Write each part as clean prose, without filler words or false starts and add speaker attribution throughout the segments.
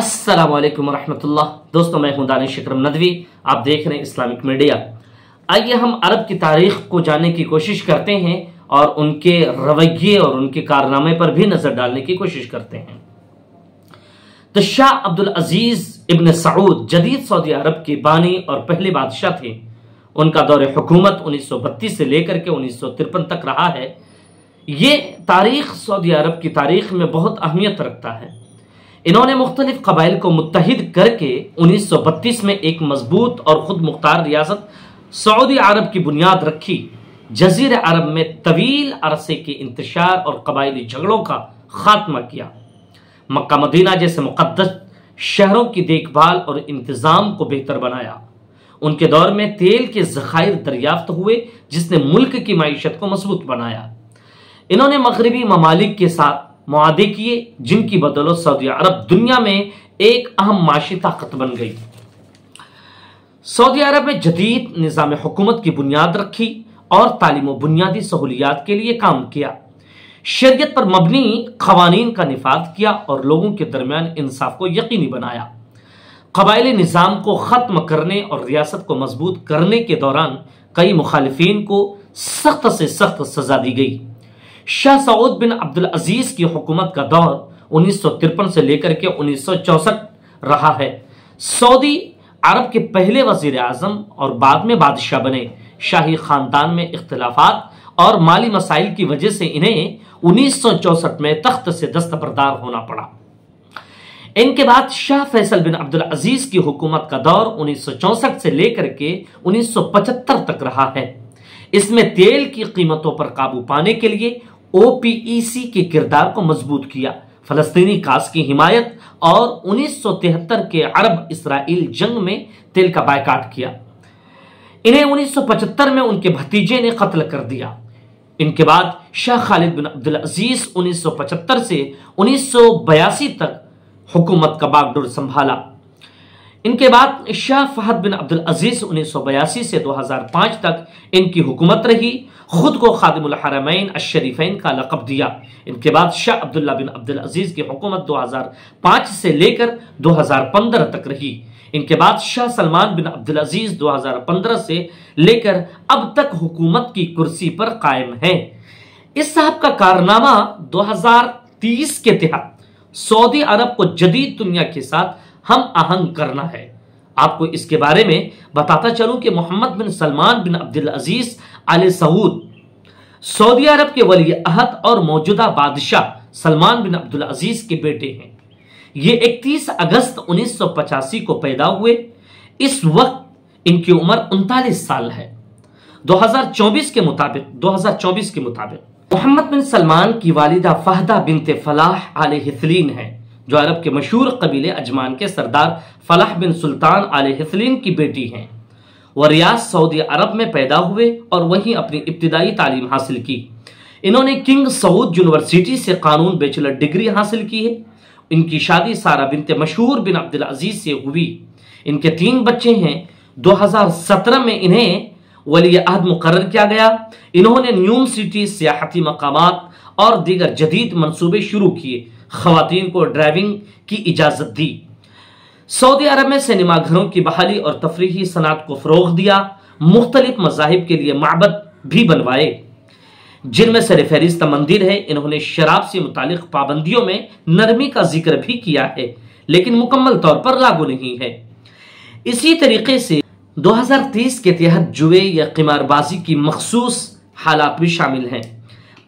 Speaker 1: السلام علیکم ورحمۃ اللہ۔ دوستوں، میں ہوں دانش اکرم ندوی، آپ دیکھ رہے ہیں اسلامک میڈیا۔ آئیے ہم عرب کی تاریخ کو جاننے کی کوشش کرتے ہیں اور ان کے رویے اور ان کے کارنامے پر بھی نظر ڈالنے کی کوشش کرتے ہیں۔ تو شاہ عبدالعزیز ابن سعود جدید سعودی عرب کے بانی اور پہلے بادشاہ تھے۔ ان کا دور حکومت 1932 سے لے کر کے 1953 تک رہا ہے۔ یہ تاریخ سعودی عرب کی تاریخ میں بہت اہمیت رکھتا ہے۔ انہوں نے مختلف قبائل کو متحد کر کے 1932 میں ایک مضبوط اور خود مختار ریاست سعودی عرب کی بنیاد رکھی۔ جزیرہ عرب میں طویل عرصے کے انتشار اور قبائلی جھگڑوں کا خاتمہ کیا۔ مکہ مدینہ جیسے مقدس شہروں کی دیکھ بھال اور انتظام کو بہتر بنایا۔ ان کے دور میں تیل کے ذخائر دریافت ہوئے، جس نے ملک کی معیشت کو مضبوط بنایا۔ انہوں نے مغربی ممالک کے ساتھ معاہدے کیے، جن کی بدولت سعودی عرب دنیا میں ایک اہم معاشی طاقت بن گئی۔ سعودی عرب میں جدید نظام حکومت کی بنیاد رکھی اور تعلیم و بنیادی سہولیات کے لیے کام کیا۔ شریعت پر مبنی قوانین کا نفاذ کیا اور لوگوں کے درمیان انصاف کو یقینی بنایا۔ قبائلی نظام کو ختم کرنے اور ریاست کو مضبوط کرنے کے دوران کئی مخالفین کو سخت سے سخت سزا دی گئی۔ شاہ سعود بن عبدالعزیز کی حکومت کا دور 1953 سے لے کر کے 1964 رہا ہے۔ سعودی عرب کے پہلے وزیر اعظم اور بعد میں بادشاہ بنے۔ شاہی خاندان میں اختلافات اور مالی مسائل کی وجہ سے انہیں 1964 میں تخت سے دستبردار ہونا پڑا۔ ان کے بعد شاہ فیصل بن عبدالعزیز کی حکومت کا دور 1964 سے لے کر کے 1975 تک رہا ہے۔ اس میں تیل کی قیمتوں پر قابو پانے کے لیے OPEC کے کردار کو مضبوط کیا، فلسطینی کاز کی حمایت اور 1973 کے عرب اسرائیل جنگ میں تیل کا بائیکاٹ کیا۔ انہیں 1975 میں ان کے بھتیجے نے قتل کر دیا۔ ان کے بعد شاہ خالد بن عبدالعزیز 1975 سے 1982 تک حکومت کا باغ ڈور سنبھالا۔ ان کے بعد شاہ فہد بن عبدالعزیز 1982 سے 2005 تک ان کی حکومت رہی۔ خود کو خادم الحرمین الشریفین کا لقب دیا۔ ان کے بعد شاہ عبداللہ بن عبدالعزیز کی حکومت 2005 سے لے کر 2015 تک رہی۔ ان کے بعد شاہ سلمان بن عبدالعزیز 2015 سے لے کر اب تک حکومت کی کرسی پر قائم ہیں۔ اس صاحب کا کارنامہ 2030 کے تحت سعودی عرب کو جدید دنیا کے ساتھ ہم آہنگ کرنا ہے۔ آپ کو اس کے بارے میں بتاتا چلوں کہ محمد بن سلمان بن عبدالعزیز آل سعود سعودی عرب کے ولی عہد اور موجودہ بادشاہ سلمان بن عبدالعزیز کے بیٹے ہیں۔ یہ 31 اگست 1985 کو پیدا ہوئے۔ اس وقت ان کی عمر 39 سال ہے۔ 2024 کے مطابق محمد بن سلمان کی والدہ فہدہ بنت فلاح آل ہثلین ہے، جو عرب کے مشہور قبیلے اجمان کے سردار فلاح بن سلطان آل ہثلین کی بیٹی ہیں۔ وہ ریاض سعودی عرب میں پیدا ہوئے اور وہیں اپنی ابتدائی تعلیم حاصل کی۔ انہوں نے کنگ سعود یونیورسٹی سے قانون بیچلر ڈگری حاصل کی ہے۔ ان کی شادی سارہ بنت مشہور بن عبدالعزیز سے ہوئی۔ ان کے 3 بچے ہیں۔ 2017 میں انہیں ولی عہد مقرر کیا گیا۔ انہوں نے نیوم سٹی سیاحتی مقامات اور دیگر جدید منصوبے شروع کیے۔ خواتین کو ڈرائیونگ کی اجازت دی۔ سعودی عرب میں سینما گھروں کی بحالی اور تفریحی صنعت کو فروغ دیا۔ مختلف مذاہب کے لیے معبد بھی بنوائے، جن میں سر فہرست مندر ہے۔ انہوں نے شراب سے متعلق پابندیوں میں نرمی کا ذکر بھی کیا ہے، لیکن مکمل طور پر لاگو نہیں ہے۔ اسی طریقے سے 2030 کے تحت جوئے یا قمار بازی کی مخصوص حالات بھی شامل ہیں۔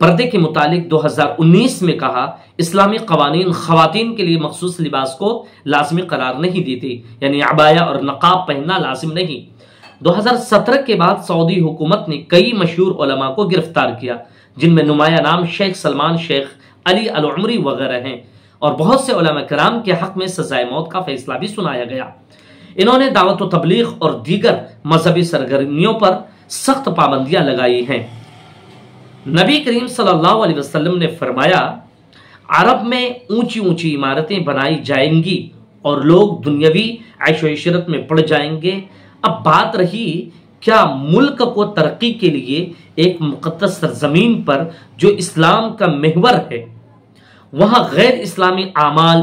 Speaker 1: پردے کے متعلق 2019 میں کہا، اسلامی قوانین خواتین کے لیے مخصوص لباس کو لازمی قرار نہیں دیتے، یعنی عبایا اور نقاب پہننا لازم نہیں۔ 2017 کے بعد سعودی حکومت نے کئی مشہور علماء کو گرفتار کیا، جن میں نمایاں نام شیخ سلمان، شیخ علی العمری وغیرہ ہیں، اور بہت سے علماء کرام کے حق میں سزائے موت کا فیصلہ بھی سنایا گیا۔ انہوں نے دعوت و تبلیغ اور دیگر مذہبی سرگرمیوں پر سخت پابندیاں لگائی ہیں۔ نبی کریم صلی اللہ علیہ وسلم نے فرمایا، عرب میں اونچی اونچی عمارتیں بنائی جائیں گی اور لوگ دنیاوی عیش و عشرت میں پڑ جائیں گے۔ اب بات رہی کیا ملک کو ترقی کے لیے ایک مقدس سرزمین پر جو اسلام کا محور ہے، وہاں غیر اسلامی اعمال